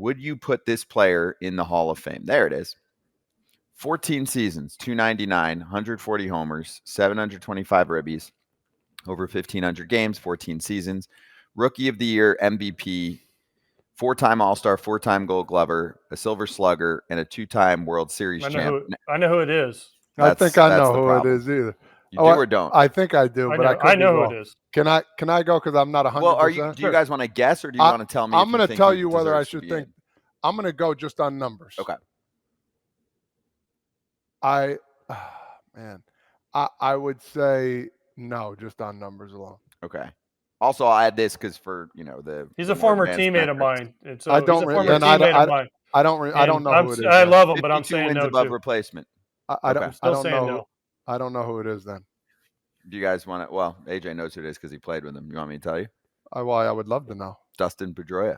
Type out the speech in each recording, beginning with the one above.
would you put this player in the Hall of Fame? There it is. 14 seasons, 299, 140 homers, 725 ribbies, over 1,500 games, 14 seasons. Rookie of the Year, MVP, 4-time All-Star, 4-time Gold Glover, a Silver Slugger, and a 2-time World Series champ. I know who it is. I think I know who it is either. You do or don't? I think I do, but I know who it is. Can I go because I'm not 100%? Well, do you guys want to guess, or do you want to tell me? I'm going to tell you whether I should think. I'm going to go just on numbers. Okay. I would say no, just on numbers alone. Okay. Also, I'll add this because he's a former teammate of mine. I don't know who it is. I love him, but I'm saying wins no above too. replacement. I don't know. No. I don't know who it is then. Do you guys want to? Well, AJ knows who it is because he played with him. You want me to tell you? I would love to know. Dustin Pedroia,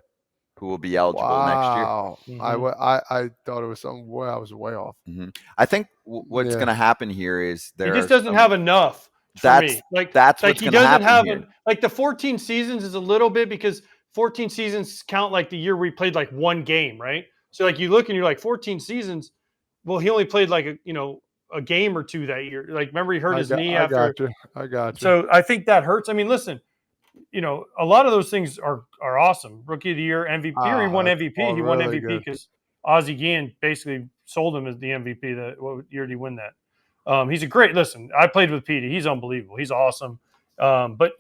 who will be eligible next year. Mm-hmm. I thought it was something. Boy, I was way off. Mm-hmm. I think what's going to happen here is he just doesn't have enough. That's what's he doesn't have here. Like the 14 seasons is a little bit because 14 seasons count like the year we played like one game, right? So like you look and you're like 14 seasons. Well, he only played like a game or two that year. Like remember he hurt his knee after. I got you. So I think that hurts. I mean, listen, a lot of those things are awesome. Rookie of the Year, MVP. He won MVP. He won MVP because Ozzie Guillen basically sold him as the MVP. What year did he win that? He's a great. Listen, I played with Petey. He's unbelievable. He's awesome. But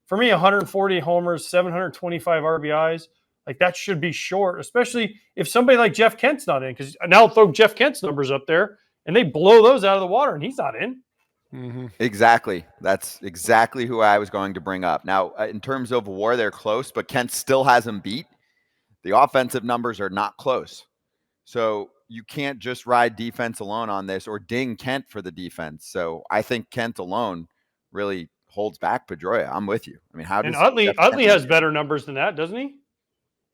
for me, 140 homers, 725 RBIs, like that should be short, especially if somebody like Jeff Kent's not in. Because now I'll throw Jeff Kent's numbers up there, and they blow those out of the water, and he's not in. Mm-hmm. Exactly. That's exactly who I was going to bring up. Now, in terms of WAR, they're close, but Kent still has him beat. The offensive numbers are not close. So you can't just ride defense alone on this or ding Kent for the defense. So I think Kent alone really holds back Pedroia. I'm with you. I mean, how does Utley has better numbers than that, doesn't he?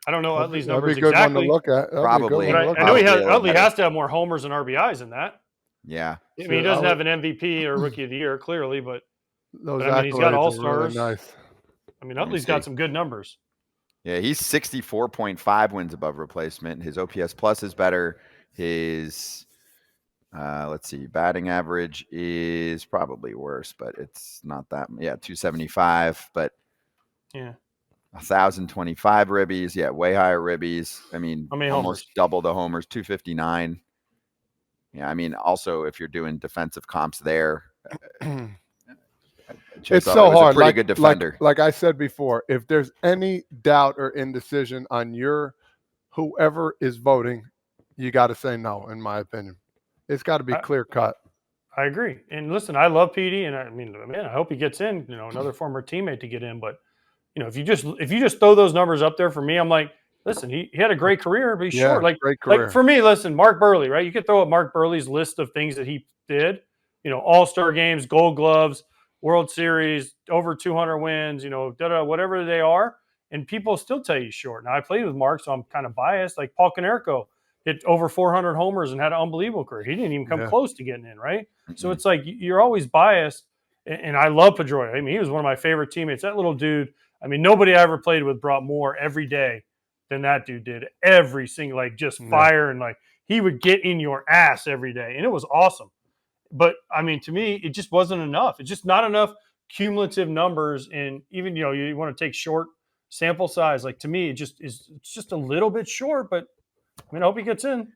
I don't know Utley's numbers exactly. One to look at. Probably. I know Utley has to have more homers and RBIs than that. Yeah. I mean, he doesn't have an MVP or Rookie of the Year, clearly, but he's got All-Stars. Really nice. I mean, Utley's got some good numbers. Yeah, he's 64.5 wins above replacement. His OPS plus is better. His, batting average is probably worse, but it's not that. Yeah, 275, but yeah, 1,025 ribbies. Yeah, way higher ribbies. I mean, almost homers? Double the homers, 259. Yeah, I mean, also if you're doing defensive comps there, it's so hard. Pretty good defender. Like I said before, if there's any doubt or indecision on whoever is voting, you got to say no. In my opinion, it's got to be clear cut. I agree. And listen, I love Petey, and I hope he gets in. Another former teammate to get in, but if you just throw those numbers up there for me, I'm like, listen, he had a great career, but he's short. Great career. Like for me, listen, Mark Burley, right? You could throw up Mark Burley's list of things that he did. All-Star games, Gold Gloves, World Series, over 200 wins. Whatever they are, and people still tell you he's short. Now I played with Mark, so I'm kind of biased. Like Paul Konerko hit over 400 homers and had an unbelievable career. He didn't even come close to getting in, right? Mm-hmm. So it's like you're always biased. And I love Pedroia. I mean, he was one of my favorite teammates. That little dude. I mean, nobody I ever played with brought more every day than that dude did. Every single, fire, and he would get in your ass every day, and it was awesome. But I mean, to me, it just wasn't enough. It's just not enough cumulative numbers, and even you want to take short sample size. Like to me, it's just a little bit short. But I mean, I hope he gets in.